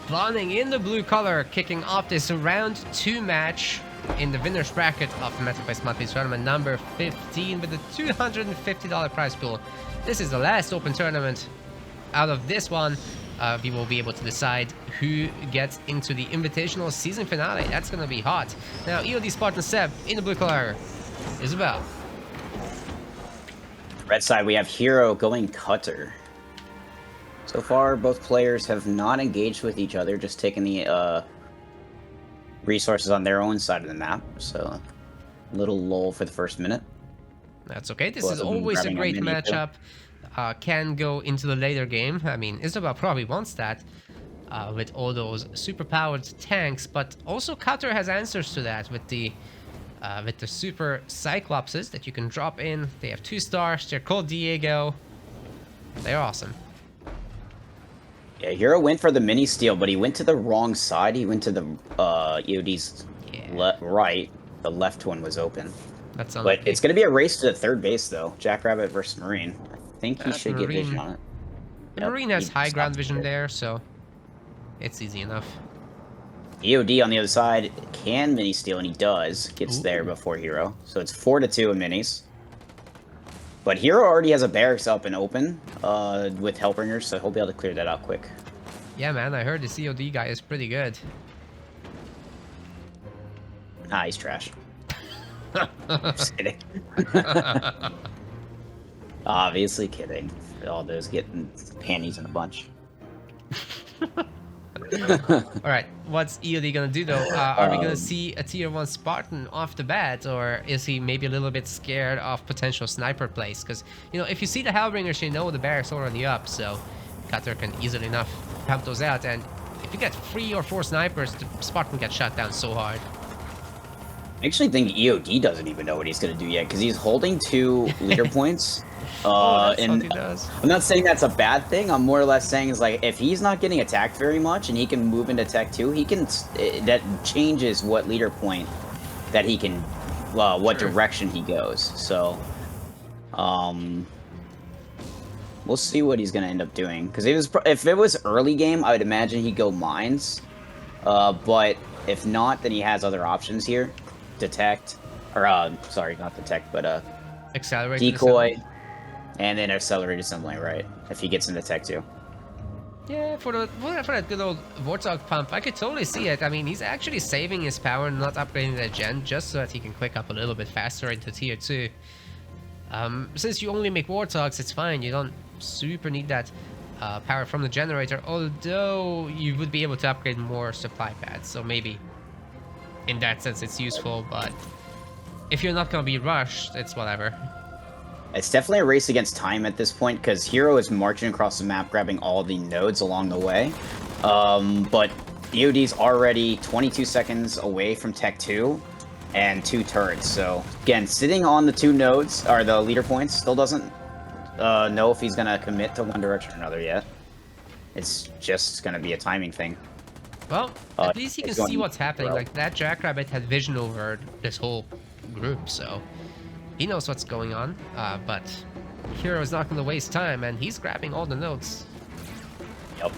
spawning in the blue color, kicking off this round 2 match in the winner's bracket of the Metal Monthly Tournament number 15 with a $250 prize pool. This is the last open tournament. Out of this one, we will be able to decide who gets into the invitational season finale. That's gonna be hot. Now, EoD Spartan Seb in the blue color. Isabel. Red side, we have Hero going Cutter. So far, both players have not engaged with each other, just taking the resources on their own side of the map. So, a little lull for the first minute. That's okay. This is always a great matchup. Can go into the later game. I mean, Isabel probably wants that with all those super-powered tanks, but also Cutter has answers to that with the super Cyclopses that you can drop in. They have 2 stars. They're called Diego. They're awesome. Yeah, Hero went for the mini steal, but he went to the wrong side. He went to the EoD's right. The left one was open. That's unlucky. But it's going to be a race to the third base, though. Jackrabbit versus Marine. I think he should get vision on it. The Marine has high ground vision there, so it's easy enough. EoD on the other side can mini steal, and he does. Gets there before Hero. So it's 4-2 in minis. But Hero already has a barracks up and open with Hellbringers, so he'll be able to clear that out quick. Yeah, man, I heard the EoD guy is pretty good. Ah, he's trash. Just kidding. Obviously kidding. All those getting panties in a bunch. Alright, what's EoD gonna do though? Are we gonna see a tier 1 Spartan off the bat, or is he maybe a little bit scared of potential sniper plays? Because, you know, if you see the Hellbringers, you know the barracks already up, so Cutter can easily enough pump those out, and if you get 3 or 4 snipers, the Spartan gets shot down so hard. I actually think EoD doesn't even know what he's going to do yet, because he's holding 2 leader points. And he does. I'm not saying that's a bad thing. I'm more or less saying is like, if he's not getting attacked very much and he can move into tech 2, he can. That changes what leader point that he can, what direction he goes. So, we'll see what he's going to end up doing. Because if it was early game, I would imagine he'd go mines. But if not, then he has other options here. Detect, or sorry, not detect, but accelerate, decoy, and then accelerated assembly, right? If he gets into tech 2. Yeah, for that good old Warthog pump, I could totally see it. I mean, he's actually saving his power and not upgrading that gen just so that he can click up a little bit faster into tier 2. Since you only make Warthogs, it's fine. You don't super need that power from the generator, although you would be able to upgrade more supply pads, so maybe in that sense it's useful, but if you're not gonna be rushed, it's whatever. It's definitely a race against time at this point, because Hero is marching across the map, grabbing all the nodes along the way. But EoD's already 22 seconds away from Tech 2 and 2 turrets. So, again, sitting on the 2 nodes, or the leader points, still doesn't know if he's going to commit to one direction or another yet. It's just going to be a timing thing. Well, at least he can see what's happening. Like, that Jackrabbit had vision over this whole group, so he knows what's going on. But Hero is not going to waste time, and he's grabbing all the nodes. Yep.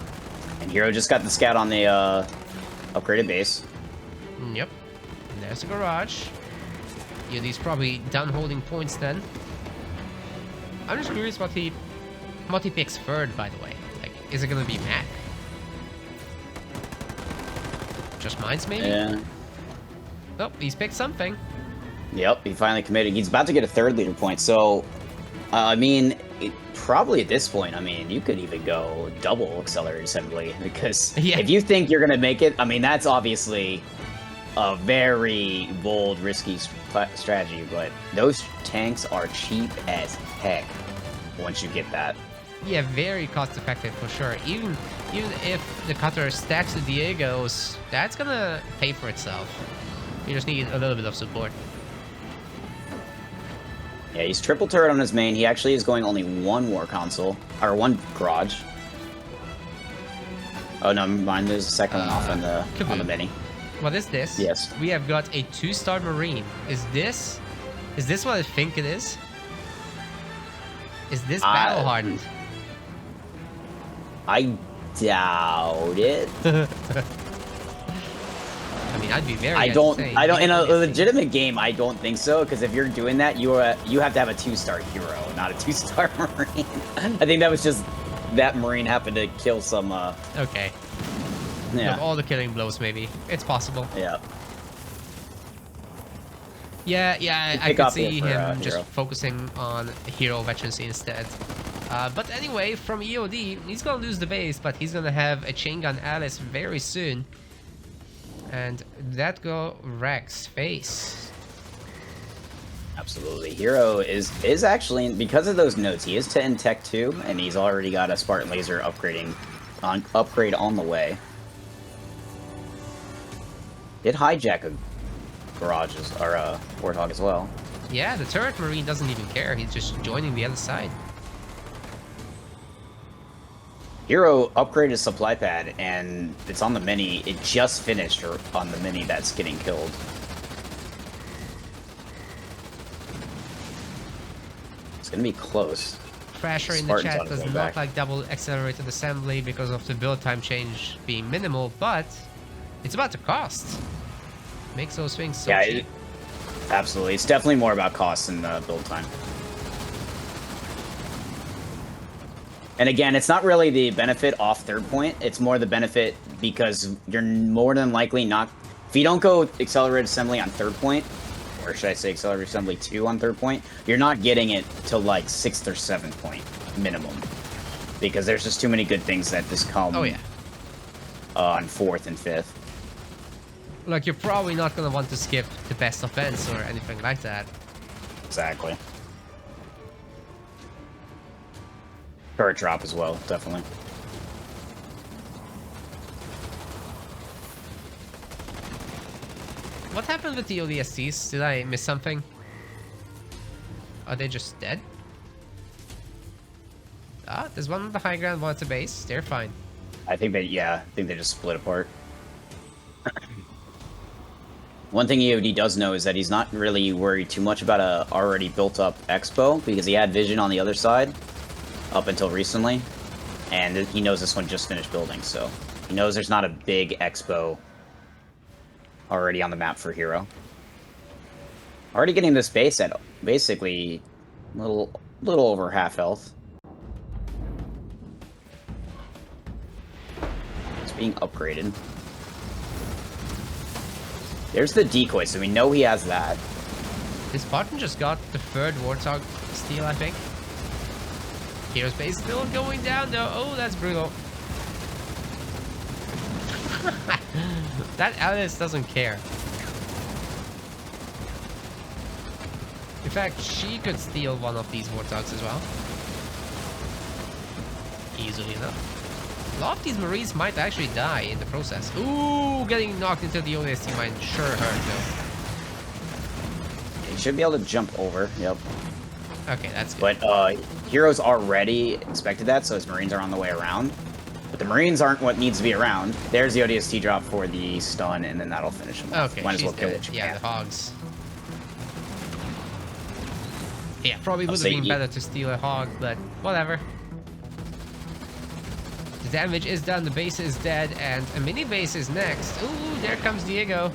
And Hero just got the scout on the upgraded base. Yep. And there's a garage. Yeah, he's probably done holding points then. I'm just curious what he picks third, by the way. Like, is it going to be Mac? Just mines, maybe? Yeah. Nope, he's picked something. Yep, he finally committed. He's about to get a 3rd leader point, so, I mean, probably at this point, I mean, you could even go double accelerated assembly, because if you think you're going to make it, I mean, that's obviously a very bold, risky strategy, but those tanks are cheap as heck once you get that. Yeah, very cost effective for sure. Even if the Cutter stacks the Diegos, that's gonna pay for itself. You just need a little bit of support. Yeah, he's triple turret on his main. He actually is going only 1 war console, or 1 garage. Oh no, mine. There's a second one off on the mini. What is this? Yes. We have got a 2-star Marine. Is this what I think it is? Is this battle hardened? I doubt it. I mean, I'd be very. I don't. In a legitimate game, I don't think so. Because if you're doing that, you have to have a 2-star hero, not a 2-star Marine. I think that was just that Marine happened to kill some. Okay. Yeah. With all the killing blows, maybe it's possible. Yeah. Yeah. I could see him just hero. focusing on hero veterancy instead. But anyway, from EoD, he's gonna lose the base, but he's gonna have a chain gun Alice very soon. And that go Rex face. Absolutely. Hero is actually, because of those notes, he is 10 tech 2, and he's already got a Spartan laser upgrade on the way. Did hijack a garages or a Warthog as well. Yeah, the turret Marine doesn't even care. He's just joining the other side. Hero upgraded his supply pad, and it's on the mini. It just finished on the mini that's getting killed. It's gonna be close. Crasher in the chat does not like double accelerated assembly because of the build time change being minimal, but it's about the cost. Makes those swings so cheap. Absolutely. It's definitely more about cost than build time. And again, it's not really the benefit off third point. It's more the benefit because you're more than likely not... If you don't go accelerated assembly on third point, or should I say accelerated assembly 2 on third point, you're not getting it till like 6th or 7th point minimum. Because there's just too many good things that just come on 4th and 5th. Like, you're probably not going to want to skip the best offense or anything like that. Exactly. Turret drop as well, definitely. What happened with the ODSTs? Did I miss something? Are they just dead? Ah, there's one on the high ground, one at the base. They're fine. I think they just split apart. One thing EoD does know is that he's not really worried too much about a already built up Expo, because he had vision on the other side up until recently, and he knows this one just finished building, so he knows there's not a big Expo already on the map for Hero. Already getting this base at basically little over half health. It's being upgraded. There's the decoy, so we know he has that. This Spartan just got the third Warthog steal, I think. Hero's base still going down though. Oh, that's brutal. That Alice doesn't care. In fact, she could steal one of these Warthogs as well. Easily enough. A lot of these Marines might actually die in the process. Ooh, getting knocked into the OST might sure hurt though. He should be able to jump over, yep. Okay, that's good. But Hero's already expected that, so his Marines are on the way around. But the Marines aren't what needs to be around. There's the ODST drop for the stun, and then that'll finish him off. Okay, might as well kill what you yeah, can. the hogs. Yeah, probably would have been better to steal a hog, but whatever. The damage is done, the base is dead, and a mini base is next. Ooh, there comes Diego.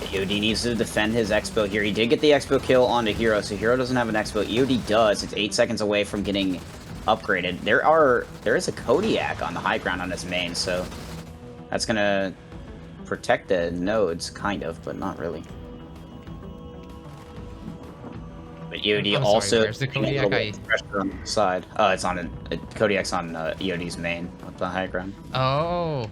EoD needs to defend his Expo here. He did get the Expo kill onto Hero, so Hero doesn't have an Expo. EoD does. It's 8 seconds away from getting upgraded. There is a Kodiak on the high ground on his main, so that's gonna protect the nodes, kind of, but not really. But EoD also there's the Kodiak pressure on the side. It's on Kodiak's on EoD's main with the high ground. Oh.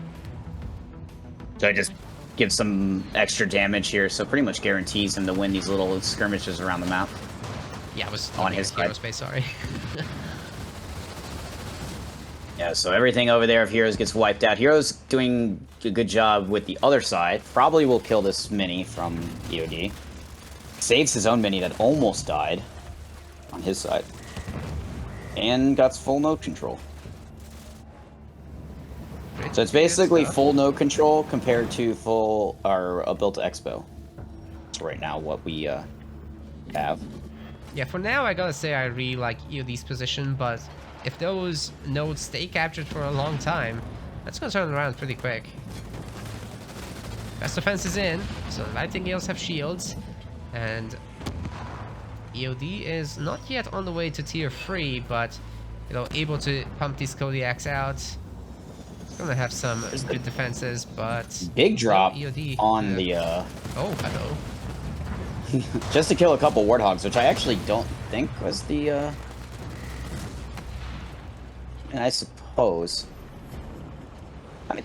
So it just gives some extra damage here, so pretty much guarantees him to win these little skirmishes around the map. Yeah, I was on his Hero side. space, sorry. Yeah, so everything over there of Heroes gets wiped out. Heroes doing a good job with the other side. Probably will kill this mini from EoD. Saves his own mini that almost died on his side. And got full node control. So it's basically full node control compared to full or a built Expo. That's right now what we have. Yeah, for now I gotta say I really like EoD's position, but if those nodes stay captured for a long time, that's gonna turn around pretty quick. Best defense is in, so Nightingales have shields, and EoD is not yet on the way to tier 3, but able to pump these Kodiaks out. It's gonna have some good defenses, but big drop EoD on the oh, hello. just to kill a couple warthogs, which I actually don't think was the and I suppose I'm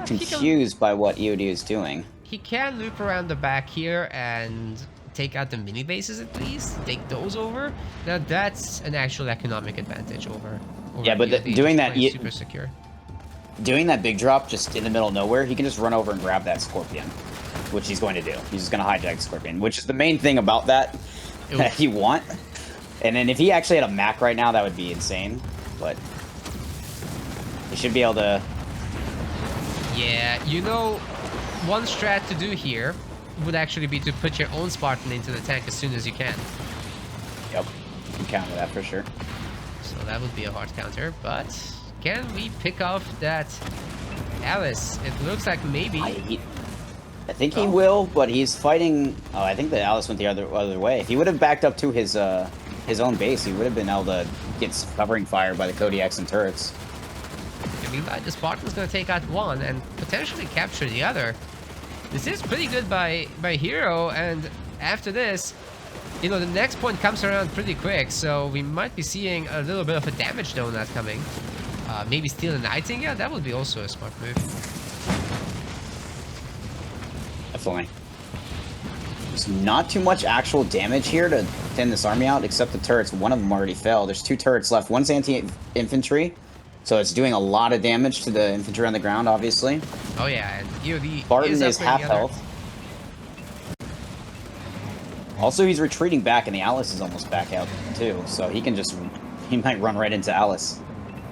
confused by what EoD is doing. He can loop around the back here and take out the mini bases at least. Take those over. Now that's an actual economic advantage over yeah, but EoD, doing that super secure. Doing that big drop just in the middle of nowhere, he can just run over and grab that Scorpion, which he's going to do. He's just going to hijack Scorpion, which is the main thing about that that you want. And then if he actually had a Mac right now, that would be insane. But he should be able to. Yeah, one strat to do here would actually be to put your own Spartan into the tank as soon as you can. Yep, you can counter that for sure. So that would be a hard counter, but can we pick off that Alice? It looks like maybe. I think he will, but he's fighting. Oh, I think that Alice went the other way. If he would have backed up to his own base, he would have been able to get covering fire by the Kodiaks and turrets. The Spartan's going to take out one and potentially capture the other. This is pretty good by Hero, and after this, the next point comes around pretty quick, so we might be seeing a little bit of a damage donut coming. Maybe steal a Nightingale? That would be also a smart move. Definitely. There's not too much actual damage here to thin this army out, except the turrets. One of them already fell. There's 2 turrets left. One's anti-infantry, so it's doing a lot of damage to the infantry on the ground, obviously. Oh yeah, and EoD Spartan is half health. Also, he's retreating back, and the Alice is almost back out, too, so he might run right into Alice.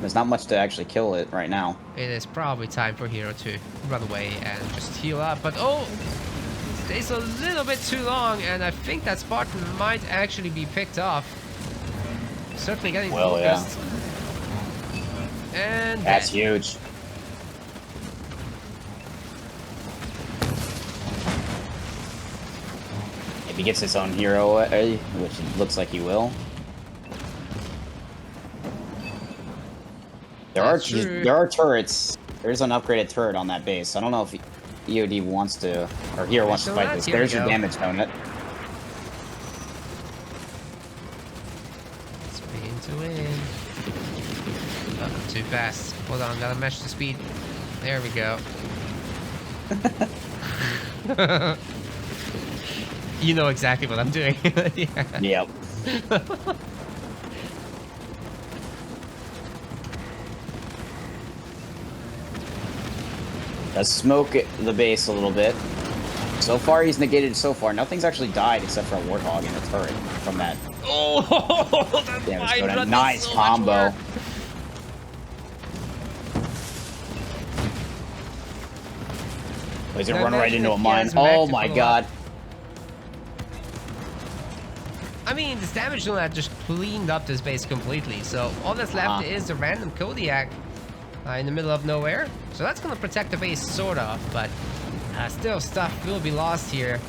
There's not much to actually kill it right now. It is probably time for Hero to run away and just heal up, but oh! It stays a little bit too long, and I think that Spartan might actually be picked off. Certainly getting focused. Yeah. And that's huge. If he gets his own hero, which it looks like he will. There are turrets. There's an upgraded turret on that base. I don't know if EoD wants to, or Hero wants to fight this. There's your damage donut. Spin to win. Oh, too fast. Hold on, gotta match the speed. There we go. You know exactly what I'm doing. Yeah. Yep. Let's smoke the base a little bit. So far, he's negated so far. Nothing's actually died except for a Warthog and a turret from that. Oh, that nice so combo. Oh, he's gonna run right into a mine. Oh my god. I mean, this damage donut just cleaned up this base completely. So all that's left is a random Kodiak in the middle of nowhere. So that's going to protect the base, sort of, but still stuff will be lost here.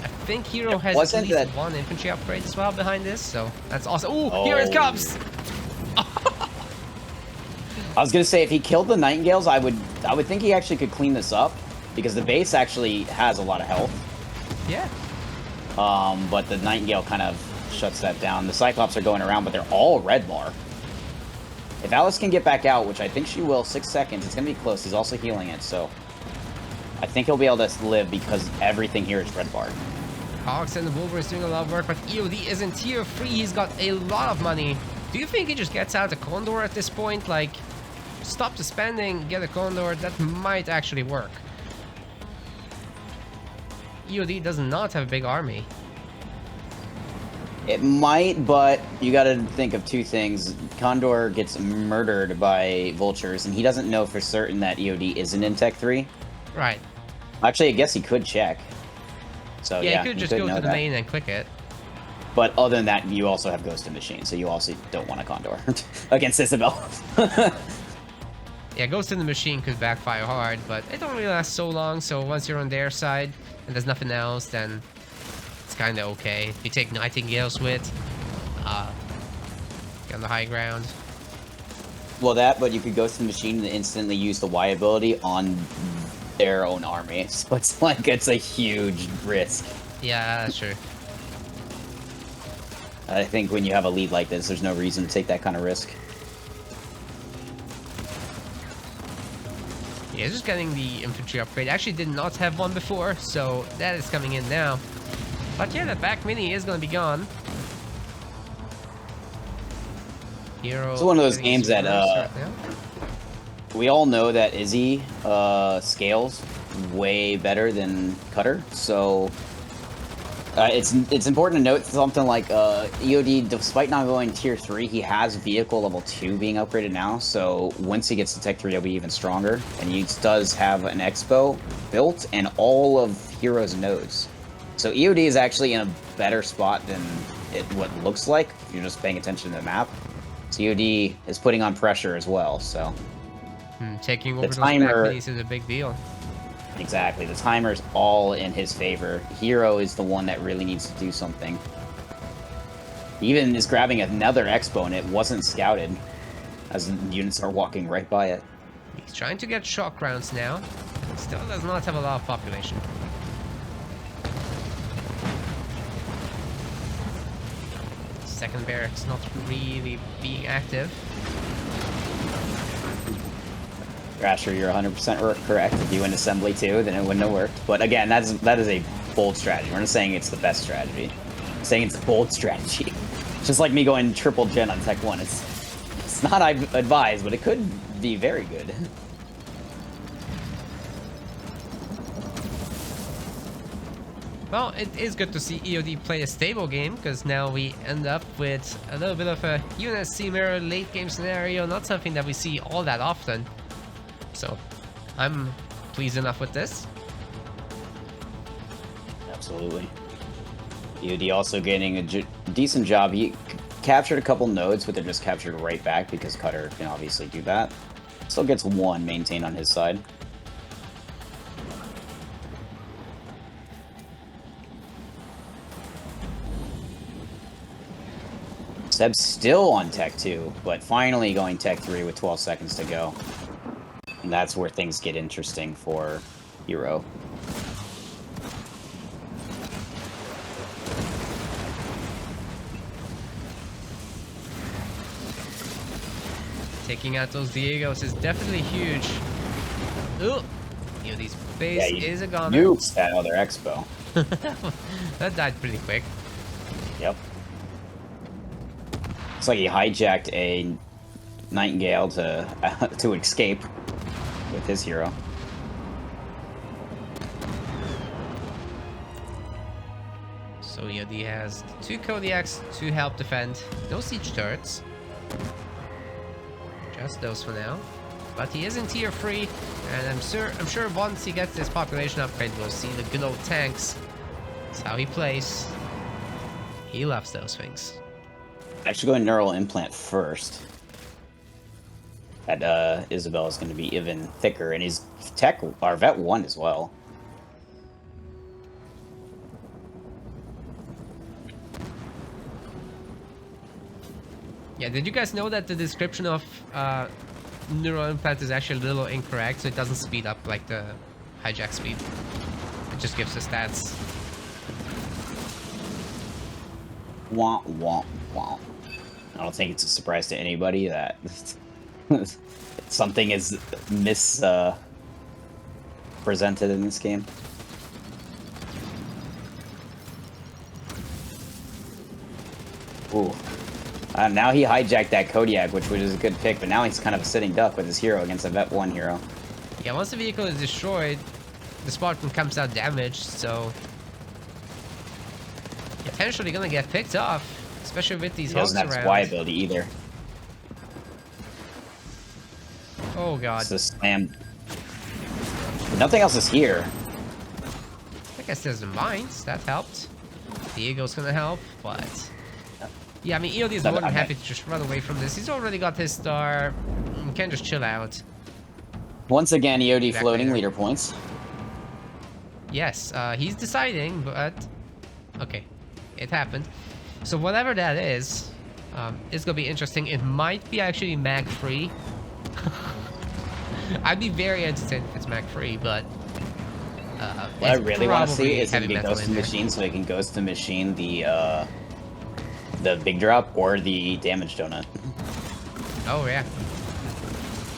I think Hero has at least one infantry upgrade as well behind this, so that's awesome. Ooh, here it comes! I was going to say, if he killed the Nightingales, I would think he actually could clean this up, because the base actually has a lot of health. Yeah. But the Nightingale kind of shuts that down. The Cyclops are going around, but they're all red bar. If Alice can get back out, which I think she will, 6 seconds, it's going to be close. He's also healing it, so I think he'll be able to live because everything here is red bar. Cox and the Wolver is doing a lot of work, but EoD is in tier 3. He's got a lot of money. Do you think he just gets out a Condor at this point? Like, stop the spending, get a Condor. That might actually work. EoD does not have a big army. It might, but you gotta think of 2 things. Condor gets murdered by vultures, and he doesn't know for certain that EoD isn't in Tech 3. Right. Actually, I guess he could check. So yeah, he could just go to the main and click it. But other than that, you also have Ghost in Machine, so you also don't want a Condor against Isabel. Yeah, Ghost in the Machine could backfire hard, but it don't really last so long, so once you're on their side and there's nothing else, then it's kinda okay. You take Nightingale's Wit, get on the high ground. Well, that, but you could Ghost in the Machine and instantly use the Y ability on their own army. So it's like, it's a huge risk. Yeah, that's true. I think when you have a lead like this, there's no reason to take that kind of risk. Yeah, just getting the infantry upgrade. I actually did not have one before, so that is coming in now. But yeah, that back mini is going to be gone. Hero. It's one of those games that, we all know that Izzy scales way better than Cutter, so it's important to note something like EoD, despite not going tier 3, he has vehicle level 2 being upgraded now, so once he gets to tech 3 he'll be even stronger, and he does have an expo built and all of Hero's nodes. So EoD is actually in a better spot than what looks like if you're just paying attention to the map. So EoD is putting on pressure as well, so taking over those back minis is a big deal. Exactly. The timer's all in his favor. Hero is the one that really needs to do something. He even is grabbing another expo and it wasn't scouted, as units are walking right by it. He's trying to get shock rounds now. Still does not have a lot of population. Second barracks not really being active. Rasher, you're 100% correct. If you win assembly too, then it wouldn't have worked. But again, that is a bold strategy. We're not saying it's the best strategy. I'm saying it's a bold strategy. Just like me going triple gen on Tech 1. It's not advised, but it could be very good. Well, it is good to see EoD play a stable game, because now we end up with a little bit of a UNSC mirror late game scenario, not something that we see all that often. So, I'm pleased enough with this. Absolutely. EoD also getting a decent job. He captured a couple nodes, but they're just captured right back because Cutter can obviously do that. Still gets one maintained on his side. Seb's still on Tech 2, but finally going Tech 3 with 12 seconds to go. And that's where things get interesting for Hero. Taking out those Diegos is definitely huge. Ooh! EoD's base is a goner. Nukes that other expo. That died pretty quick. Yep. Looks like he hijacked a Nightingale to escape with his hero. So EoD has 2 Kodiaks to help defend. No siege turrets. Just those for now. But he is in tier 3, and I'm sure once he gets this population upgrade, we'll see the good old tanks. That's how he plays. He loves those things. Actually going neural implant first. That Isabel is going to be even thicker, and he's tech or vet 1 as well. Yeah, did you guys know that the description of neural implant is actually a little incorrect, so it doesn't speed up like the hijack speed. It just gives the stats. Wah, wah, wah. I don't think it's a surprise to anybody that something is presented in this game. Ooh. Now he hijacked that Kodiak, which was a good pick, but now he's kind of a sitting duck with his hero against a vet 1 hero. Yeah, once the vehicle is destroyed, the Spartan comes out damaged, so potentially gonna get picked off, especially with these hosts around. He doesn't have Y ability either. Oh god. It's a slam. Nothing else is here. I guess there's the mines, that helped. Diego's gonna help, but yeah, I mean, EoD is more than happy to just run away from this. He's already got his star. Can just chill out. Once again, EoD floating leader points. Yes, he's deciding, but okay, it happened. So whatever that is, it's gonna be interesting. It might be actually mag free. I'd be very entertained if it's mag free, but what I really want to see is if he can Ghost Ghost the Machine, so he can Ghost the Machine the big drop or the damage donut. Oh yeah.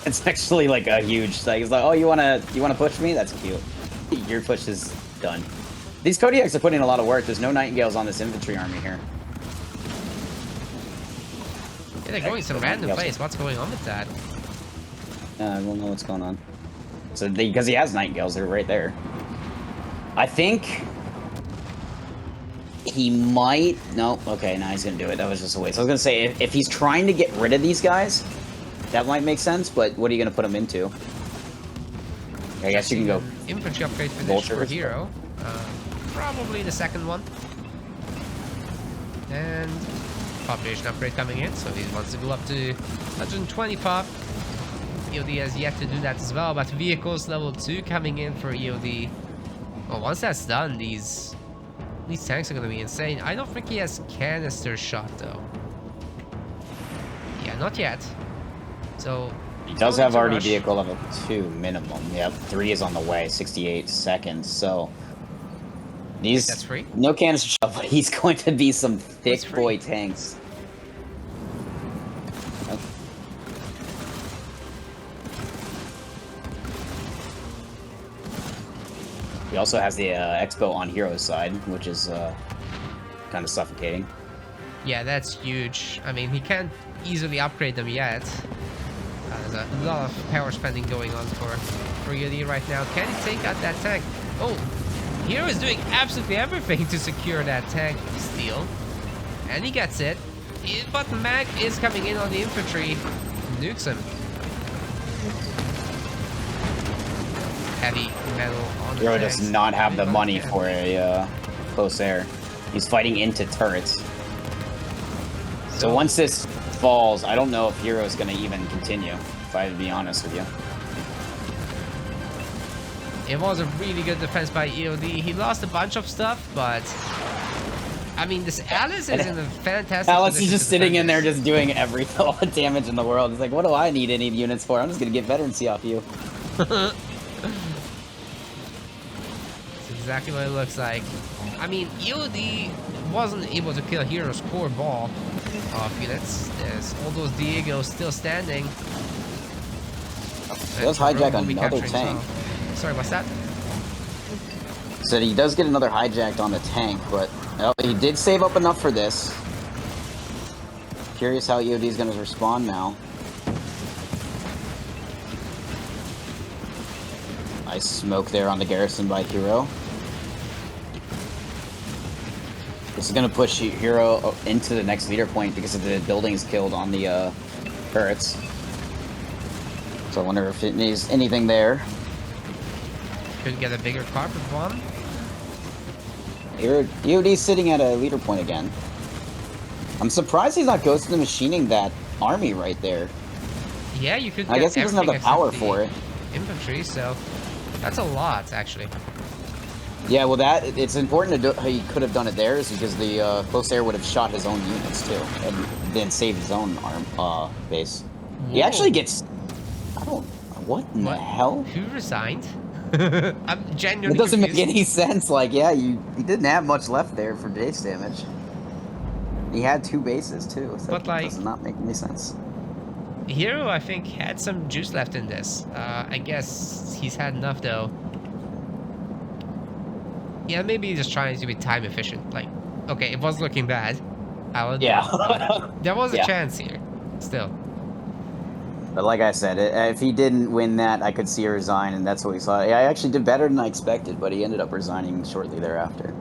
It's actually like a huge like. He's like, oh, you wanna push me? That's cute. Your push is done. These Kodiaks are putting in a lot of work. There's no Nightingales on this infantry army here. Yeah, they're going some random place. What's going on with that? I don't know what's going on. So because he has Nightingales, they're right there. I think he might. No, okay, now he's gonna do it. That was just a waste. I was gonna say if he's trying to get rid of these guys, that might make sense. But what are you gonna put him into? I guess you can go infantry upgrade finish for Hero. Probably the second one. And population upgrade coming in, so he wants to go up to 120 pop. EoD has yet to do that as well, but vehicles level 2 coming in for EoD. Well, once that's done, these tanks are gonna be insane. I don't think he has canister shot though. Yeah, not yet. So he does have already vehicle level 2 minimum. Yep, 3 is on the way, 68 seconds. So these that's free. No canister shot, but he's going to be some thick boy tanks. Nope. He also has the Expo on Hero's side, which is kind of suffocating. Yeah, that's huge. I mean, he can't easily upgrade them yet. There's a lot of power spending going on for EoD right now. Can he take out that tank? Oh, Hero is doing absolutely everything to secure that tank steal. And he gets it. But Mag is coming in on the infantry. Nukes him. Heavy metal on the Hero does not have the money for a close air. He's fighting into turrets. So once this falls, I don't know if Hero's going to even continue, if I have to be honest with you. It was a really good defense by EoD. He lost a bunch of stuff, but I mean, this Alice is in a fantastic Alice is just sitting in there this. just doing all the damage in the world. He's like, what do I need any units for? I'm just going to get veterancy off you. That's exactly what it looks like. I mean, EoD wasn't able to kill Hero's core ball of units. There's all those Diegos still standing. He does hijack another tank. Sorry, what's that? So he does get another hijacked on the tank, but he did save up enough for this. Curious how EoD is going to respond now. Nice smoke there on the garrison by Hero. This is going to push Hero into the next leader point because of the buildings killed on the turrets. So I wonder if it needs anything there. Could get a bigger carpet bomb. EoD's sitting at a leader point again. I'm surprised he's not ghosting the machining that army right there. Yeah, you could. I guess he doesn't have the power for it. Infantry, so that's a lot actually. Yeah, well, it's important to do. He could have done it there, is because the close air would have shot his own units too, and then saved his own base. Whoa. He actually gets. I don't. What in the hell? Who resigned? I'm genuinely. It doesn't confused. make any sense. Like, yeah, he didn't have much left there for base damage. He had 2 bases too, so but like, does not make any sense. Hero, I think, had some juice left in this. I guess he's had enough though. Yeah, maybe he's just trying to be time efficient. Like, okay, it was looking bad. Yeah. There was a chance here, still. But like I said, if he didn't win that, I could see a resign, and that's what we saw. I actually did better than I expected, but he ended up resigning shortly thereafter.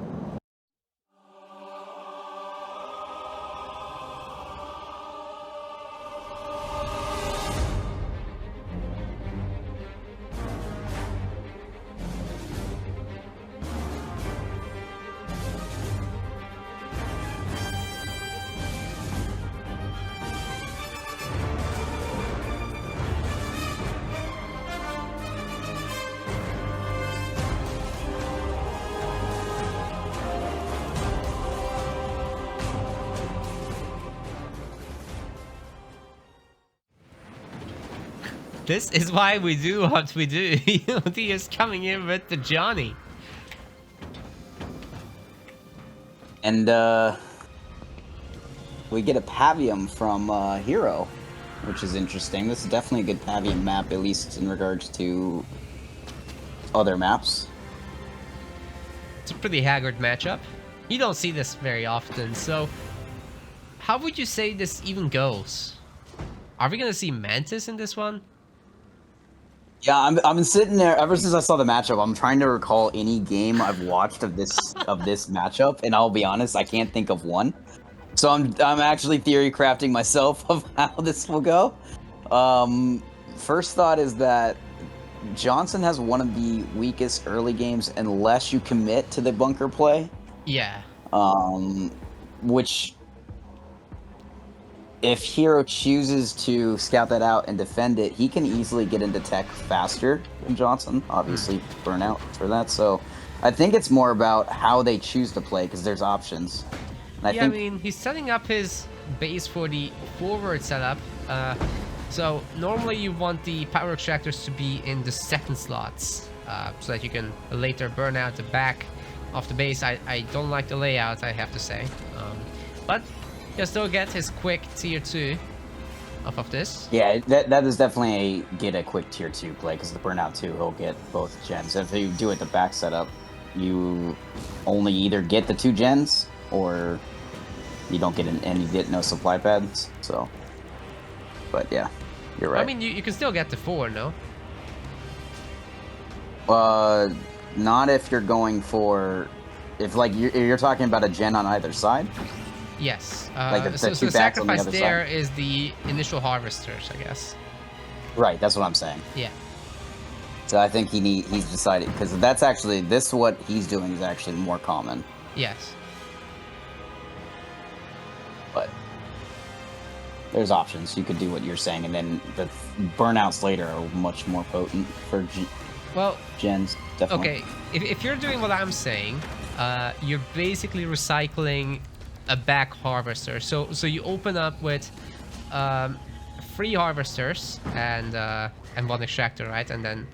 This is why we do what we do. EoD is coming in with the Johnny. And we get a Pavium from Hero, which is interesting. This is definitely a good Pavium map, at least in regards to other maps. It's a pretty haggard matchup. You don't see this very often, so how would you say this even goes? Are we gonna see Mantis in this one? Yeah, I've been sitting there ever since I saw the matchup. I'm trying to recall any game I've watched of this matchup, and I'll be honest, I can't think of one. So I'm actually theory crafting myself of how this will go. First thought is that Johnson has one of the weakest early games unless you commit to the bunker play. Yeah. Which, if Hero chooses to scout that out and defend it, he can easily get into tech faster than Johnson. Obviously, burnout for that. So I think it's more about how they choose to play, because there's options. And I mean, he's setting up his base for the forward setup. So normally you want the power extractors to be in the second slots, so that you can later burn out the back of the base. I don't like the layout, I have to say. But he'll still get his quick tier 2 off of this. Yeah, that is definitely a quick tier 2 play, because the burnout 2, he'll get both gens. If you do it the back setup, you only either get the 2 gens, or you don't get and you get no supply pads. So, but yeah, you're right. I mean, you can still get the 4, no? Not if you're going for, if like you're talking about a gen on either side. Yes. Like so two the backs on the sacrifice other there side. is the initial harvesters, I guess. Right, that's what I'm saying. Yeah. So I think he's decided, because that's actually, what he's doing is actually more common. Yes. But there's options. You could do what you're saying, and then the burnouts later are much more potent for gens. Definitely. Okay, if you're doing what I'm saying, you're basically recycling a back harvester. So you open up with 3 harvesters and 1 extractor, right? And then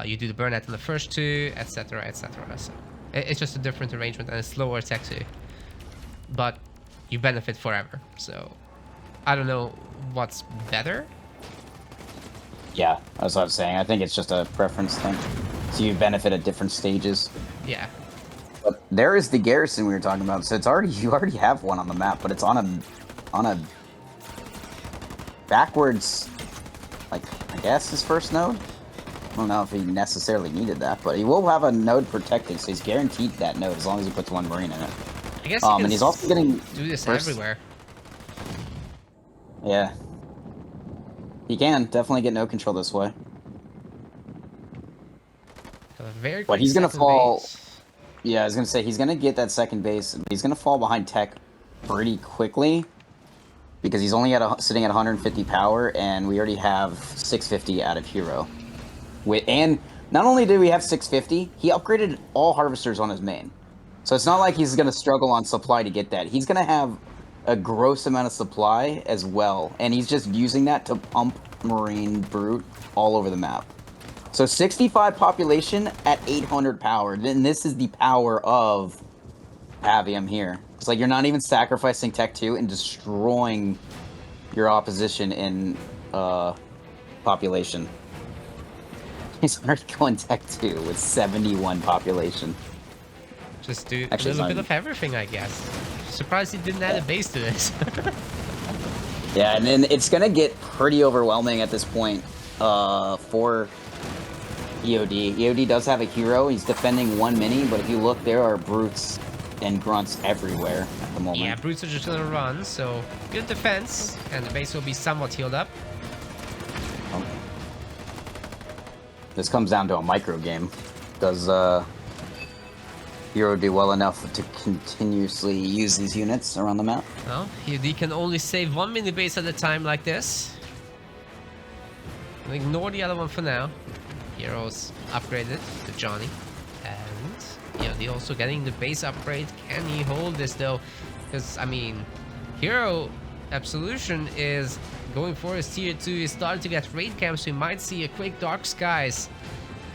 you do the burnout on the first 2, etc., etc. So it's just a different arrangement and a slower tech too. But you benefit forever. So I don't know what's better. Yeah, that's what I was saying. I think it's just a preference thing. So you benefit at different stages. Yeah. But there is the garrison we were talking about. So it's you already have one on the map, but it's on a backwards, like, I guess his first node. I don't know if he necessarily needed that, but he will have a node protected, so he's guaranteed that node as long as he puts 1 marine in it. I guess And he's also getting do this everywhere. Yeah. He can definitely get no control this way. Very But he's gonna second fall. base. Yeah, I was gonna say he's gonna get that second base. He's gonna fall behind tech pretty quickly because he's only sitting at 150 power, and we already have 650 out of Hero. And not only did we have 650, he upgraded all harvesters on his main. So it's not like he's gonna struggle on supply to get that. He's gonna have a gross amount of supply as well, and he's just using that to pump Marine Brute all over the map. So 65 population at 800 power. Then this is the power of Pavium here. It's like you're not even sacrificing Tech 2 and destroying your opposition in population. He's already going Tech 2 with 71 population. Just do Actually, a little bit of everything, I guess. Surprised he didn't add a base to this. Yeah, and then it's gonna get pretty overwhelming at this point for EoD. EoD does have a hero. He's defending 1 mini, but if you look, there are brutes and grunts everywhere at the moment. Yeah, brutes are just gonna run, so good defense, and the base will be somewhat healed up. This comes down to a micro game. Does Hero do well enough to continuously use these units around the map? Well, EoD can only save 1 mini base at a time like this. Ignore the other one for now. Hero's upgraded to Johnny, and EoD also getting the base upgrade. Can he hold this though? Because I mean, Hero Absolution is going for his tier 2. He's starting to get raid camps. We might see a quick Dark Skies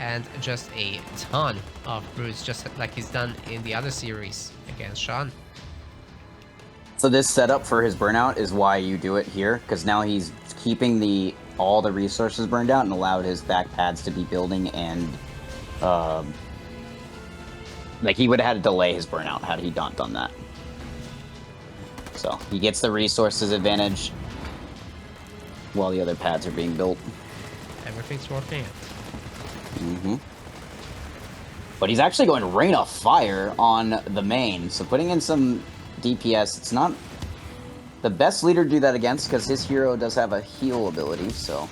and just a ton of brutes, just like he's done in the other series against Sean. So this setup for his burnout is why you do it here, because now he's keeping all the resources burned out and allowed his back pads to be building, and like he would have had to delay his burnout had he not done that. So he gets the resources advantage while the other pads are being built. Everything's working out. But he's actually going Rain of Fire on the main, so putting in some DPS. It's not the best leader to do that against because his hero does have a heal ability, so.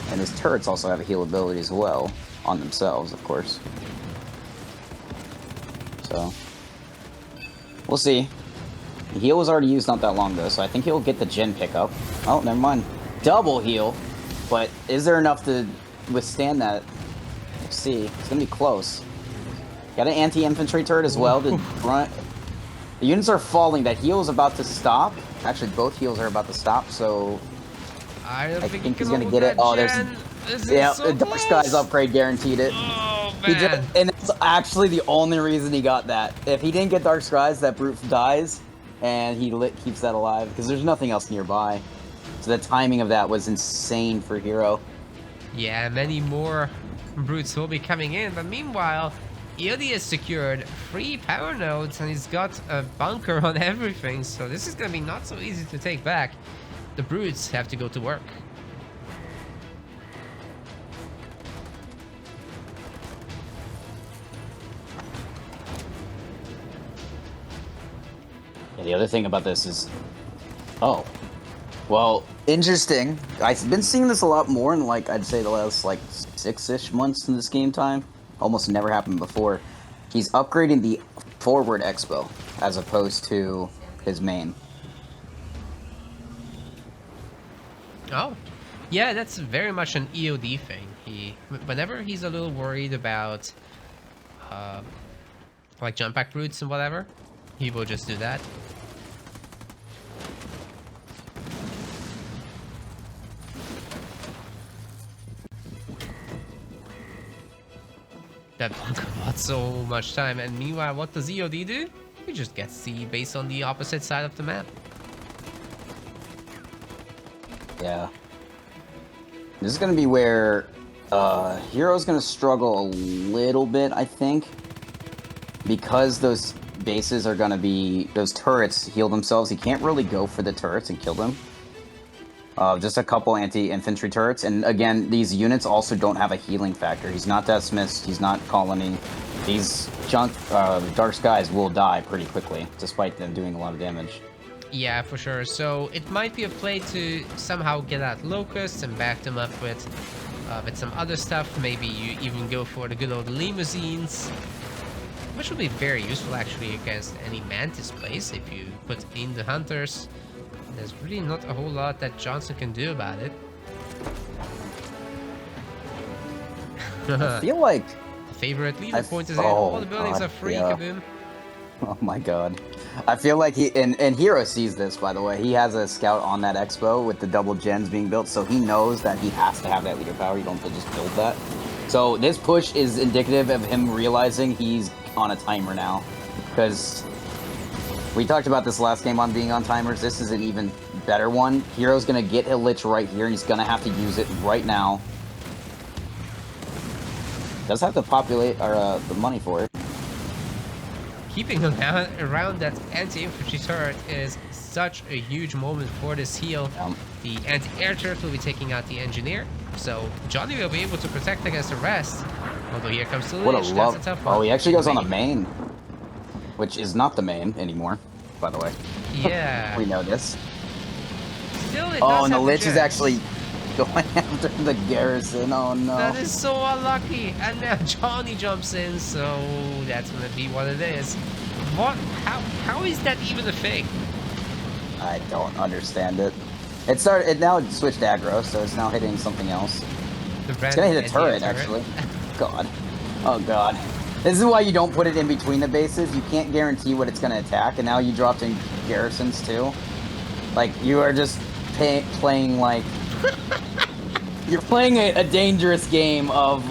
And his turrets also have a heal ability as well, on themselves, of course. So, we'll see. The heal was already used not that long ago, so I think he'll get the gen pickup. Oh, never mind. Double heal, but is there enough to withstand that? We'll see. It's gonna be close. Got an anti-infantry turret as well to front. The units are falling. That heal is about to stop. Actually, both heals are about to stop, so I don't think he's gonna get it. Oh, there's the Dark Skies upgrade guaranteed it. Oh man! And it's actually the only reason he got that. If he didn't get Dark Skies, that brute dies, and he keeps that alive because there's nothing else nearby. So the timing of that was insane for Hero. Yeah, many more brutes will be coming in, but meanwhile, EoD has secured 3 power nodes and he's got a bunker on everything, so this is gonna be not so easy to take back. The brutes have to go to work. Yeah, the other thing about this is, oh, well, interesting. I've been seeing this a lot more in, like, I'd say the last, like, 6-ish months in this game time. Almost never happened before. He's upgrading the forward expo as opposed to his main. Oh, yeah, that's very much an EoD thing. Whenever he's a little worried about, like jump back routes and whatever, he will just do that. That bunker bought so much time, and meanwhile, what does EoD do? He just gets the base on the opposite side of the map. Yeah. This is going to be where Hero's going to struggle a little bit, I think. Because those bases are going to be... Those turrets heal themselves. He can't really go for the turrets and kill them. Just a couple anti-infantry turrets. And again, these units also don't have a healing factor. He's not Death Smiths. He's not Colony. These Dark Skies will die pretty quickly, despite them doing a lot of damage. Yeah, for sure. So it might be a play to somehow get out Locusts and back them up with some other stuff. Maybe you even go for the good old limousines, which would be very useful actually against any Mantis place if you put in the Hunters. There's really not a whole lot that Johnson can do about it. I feel like... Favorite leader point is in. All the buildings are free, yeah. Kaboom. Oh my god. I feel like he... And Hero sees this, by the way. He has a scout on that expo with the double gens being built, so he knows that he has to have that leader power. You don't just build that. So this push is indicative of him realizing he's on a timer now. Because... we talked about this last game on being on timers. This is an even better one. Hero's gonna get a Lich right here, and he's gonna have to use it right now. Does have to populate the money for it. Keeping him around that anti-infantry turret is such a huge moment for this heal. The anti-air turret will be taking out the engineer, so Johnny will be able to protect against the rest. Although here comes the Lich, that's a tough one. Oh, he actually goes on the main. Which is not the main anymore, by the way. Yeah. We know this. Still, it and the Lich is actually going after the garrison. Oh no. That is so unlucky. And now Johnny jumps in, so that's gonna be what it is. What? How is that even a thing? I don't understand it. It now switched aggro, so it's now hitting something else. It's gonna hit a turret, actually. God. Oh god. This is why you don't put it in between the bases. You can't guarantee what it's going to attack, and now you dropped in garrisons too. Like, you are just playing like you're playing a dangerous game of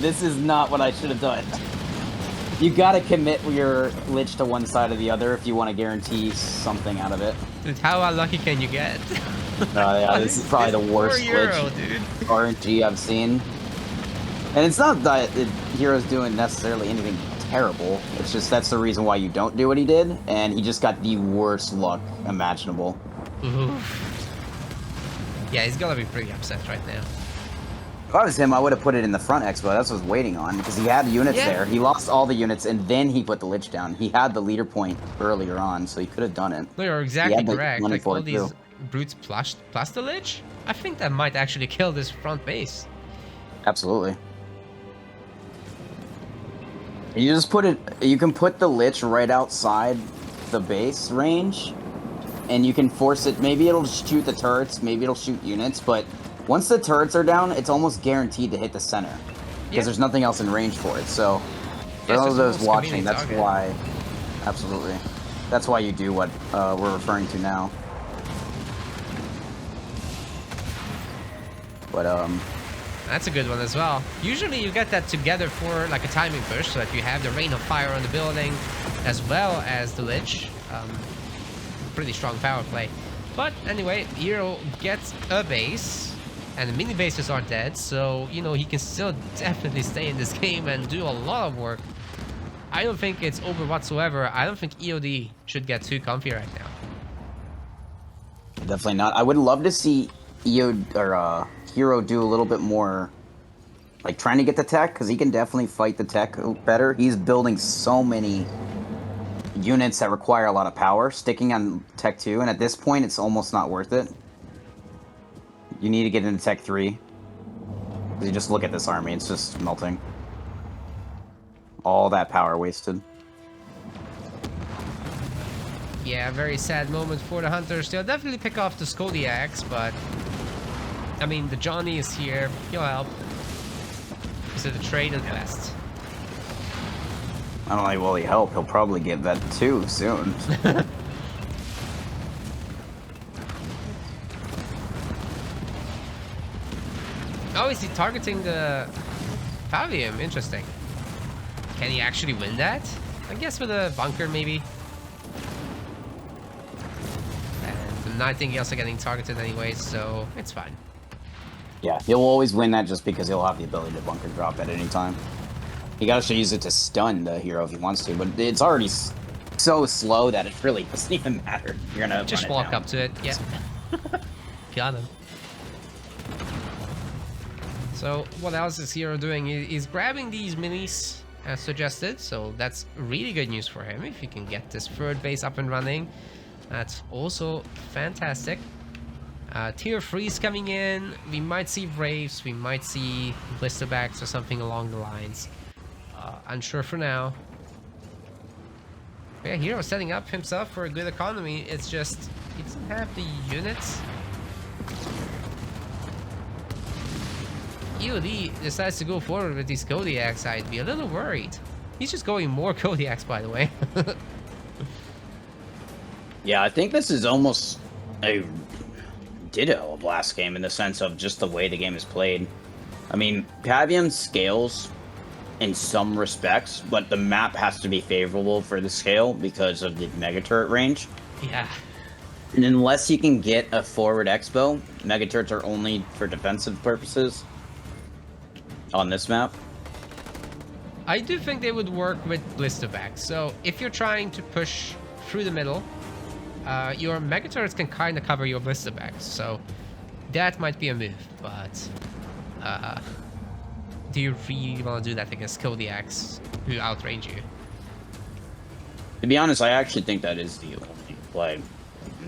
this is not what I should have done. You gotta commit your Lich to one side or the other if you want to guarantee something out of it. Dude, how unlucky can you get? Yeah, this is probably the worst Lich RNG I've seen. And it's not that Hero's doing necessarily anything terrible. It's just that's the reason why you don't do what he did, and he just got the worst luck imaginable. Yeah, he's gonna be pretty upset right now. If I was him, I would have put it in the front expo. That's what I was waiting on, because he had units there. He lost all the units, and then he put the Lich down. He had the leader point earlier on, so he could have done it. No, you're exactly correct. Like, all these brutes plus the Lich? I think that might actually kill this front base. Absolutely. You just put it... You can put the Lich right outside the base range, and you can force it... Maybe it'll shoot the turrets, maybe it'll shoot units, but... Once the turrets are down, it's almost guaranteed to hit the center. Because there's nothing else in range for it, so... For those of those watching, that's why... Absolutely. That's why you do what we're referring to now. But, That's a good one as well. Usually you get that together for like a timing push, so that you have the rain of fire on the building, as well as the Lich. Pretty strong power play. But anyway, Hero gets a base. And the mini bases are dead, so, you know, he can still definitely stay in this game and do a lot of work. I don't think it's over whatsoever. I don't think EoD should get too comfy right now. Definitely not. I would love to see EoD, or Hero do a little bit more, like, trying to get the tech, because he can definitely fight the tech better. He's building so many units that require a lot of power, sticking on tech 2, and at this point, it's almost not worth it. You need to get into Tech 3. You just look at this army, it's just melting. All that power wasted. Yeah, very sad moment for the Hunters. They'll definitely pick off the Skodiacs, but... I mean, the Johnny is here. He'll help. Is it a trade at best? Not only will he help, he'll probably get that too soon. Oh, is he targeting the Favium? Interesting. Can he actually win that? I guess with a bunker, maybe. And the Nightingales are getting targeted anyway, so it's fine. Yeah, he'll always win that just because he'll have the ability to bunker drop at any time. He can actually use it to stun the hero if he wants to, but it's already so slow that it really doesn't even matter. You're gonna just walk up to it, yeah. Got him. So what else is Hero doing? He's grabbing these minis as suggested, so that's really good news for him. If he can get this third base up and running, that's also fantastic. Tier 3 is coming in. We might see Wraiths, we might see Blisterbacks or something along the lines. Unsure for now. But yeah, Hero setting up himself for a good economy. It's just he doesn't have the units. EoD decides to go forward with these Kodiaks, I'd be a little worried. He's just going more Kodiaks, by the way. Yeah, I think this is almost a ditto of last game in the sense of just the way the game is played. I mean, Pavium scales in some respects, but the map has to be favorable for the scale because of the Mega Turret range. Yeah. And unless you can get a forward expo, Mega Turrets are only for defensive purposes on this map. I do think they would work with Blisterback. So if you're trying to push through the middle, your Mega Turrets can kind of cover your Blisterbacks. So that might be a move, but do you really want to do that against Kodiaks who outrange you? To be honest, I actually think that is the only play.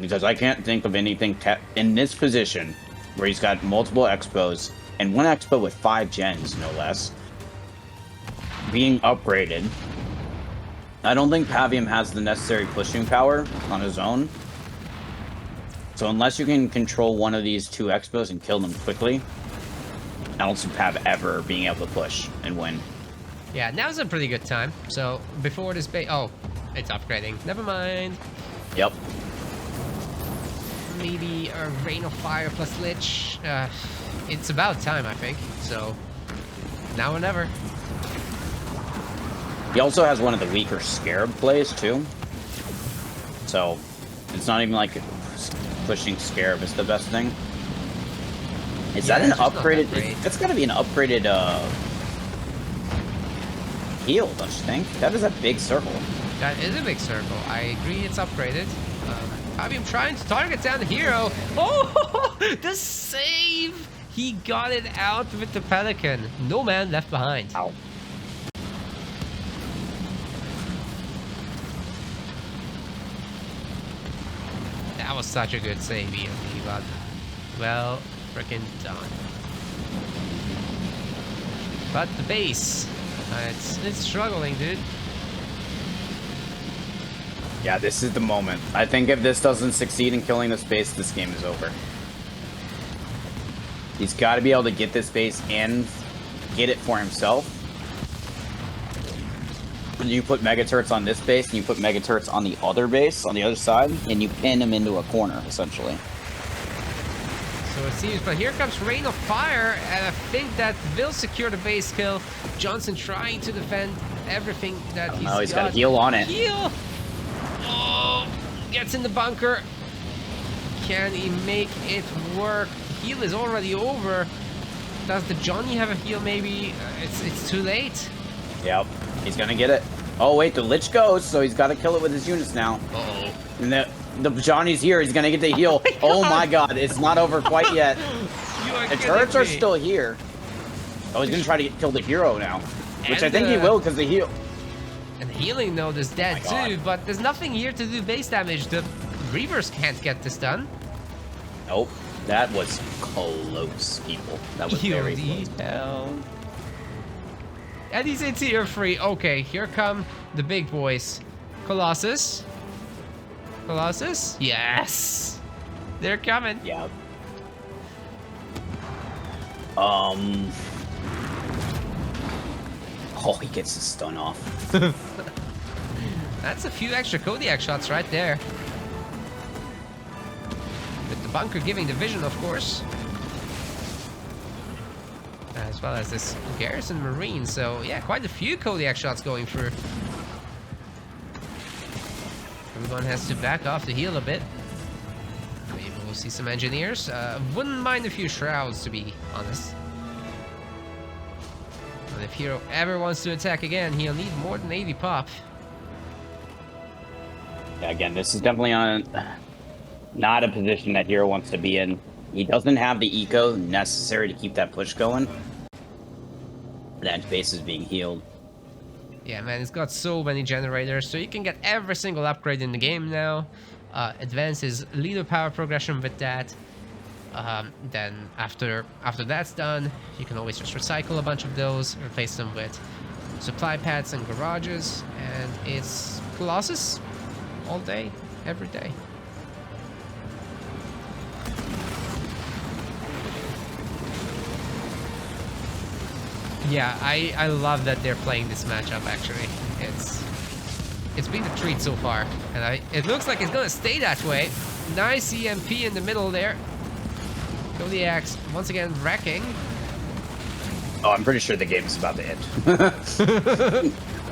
Because I can't think of anything in this position where he's got multiple expos and one expo with 5 gens, no less, being upgraded. I don't think Pavium has the necessary pushing power on his own. So unless you can control one of these 2 expos and kill them quickly, I don't see Pav ever being able to push and win. Yeah, now's a pretty good time. So before this base... Oh, it's upgrading. Never mind. Yep. maybe a Rain of Fire plus Lich. It's about time, I think. So, now or never. He also has one of the weaker Scarab plays, too. So, it's not even like pushing Scarab is the best thing. Is that an upgraded... That's gotta be an upgraded, heal, don't you think? That is a big circle. That is a big circle. I agree it's upgraded. I've been trying to target down the hero. Oh, the save! He got it out with the Pelican. No man left behind. Ow. That was such a good save, EoD, but well freaking done. But the base, it's struggling, dude. Yeah, this is the moment. I think if this doesn't succeed in killing this base, this game is over. He's got to be able to get this base and get it for himself. You put Mega Turrets on this base, and you put Mega Turrets on the other base, on the other side, and you pin him into a corner, essentially. So it seems, but here comes Rain of Fire, and I think that will secure the base kill. Johnson trying to defend everything that he's got. Oh, he's got a heal on it. Heal! Oh, gets in the bunker. Can he make it work? Heal is already over. Does the Johnny have a heal maybe? It's too late. Yep, he's gonna get it. Oh wait, the Lich goes, so he's got to kill it with his units now. Uh-oh. And the Johnny's here, he's gonna get the heal. Oh my god, it's not over quite yet. The turrets are still here. Oh, he's gonna try to kill the hero now. Which I think he will, because the heal... And the healing node is dead too, but there's nothing here to do base damage. The Reavers can't get this done. Nope. That was close, people. That was very close. Hell. And he's in tier 3. Okay, here come the big boys. Colossus. Colossus? Yes! They're coming. Yeah. Oh, he gets his stun off. That's a few extra Kodiak shots right there. With the bunker giving the vision, of course. As well as this Garrison Marine. So, yeah, quite a few Kodiak shots going through. Everyone has to back off to heal a bit. Maybe we'll see some engineers. Wouldn't mind a few shrouds, to be honest. But if Hero ever wants to attack again, he'll need more than 80 pop. Yeah, again, this is definitely not a position that Hero wants to be in. He doesn't have the eco necessary to keep that push going. That base is being healed. Yeah, man, it's got so many generators, so you can get every single upgrade in the game now. Advance his leader power progression with that. Then after that's done, you can always just recycle a bunch of those, replace them with supply pads and garages, and it's Colossus all day, every day. Yeah, I love that they're playing this matchup, actually. It's been a treat so far, and it looks like it's gonna stay that way. Nice EMP in the middle there. Kodiak's once again wrecking. Oh, I'm pretty sure the game is about to end.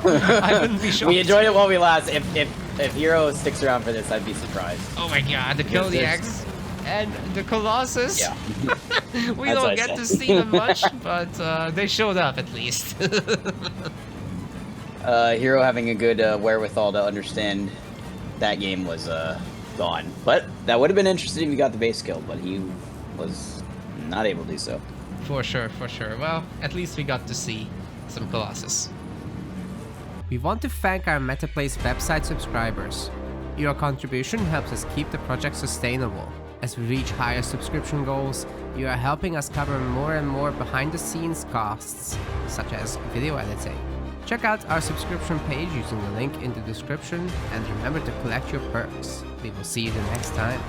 I wouldn't be shocked. We enjoyed it while we last. If Hero sticks around for this, I'd be surprised. Oh my god, the Kodiaks and the Colossus. Yeah. We don't get to see them much, but they showed up at least. Hero having a good wherewithal to understand that game was gone. But that would have been interesting if he got the base kill, but he was not able to do so. For sure, for sure. Well, at least we got to see some Colossus. We want to thank our MetaPlace website subscribers. Your contribution helps us keep the project sustainable. As we reach higher subscription goals, you are helping us cover more and more behind-the-scenes costs, such as video editing. Check out our subscription page using the link in the description, and remember to collect your perks. We will see you the next time.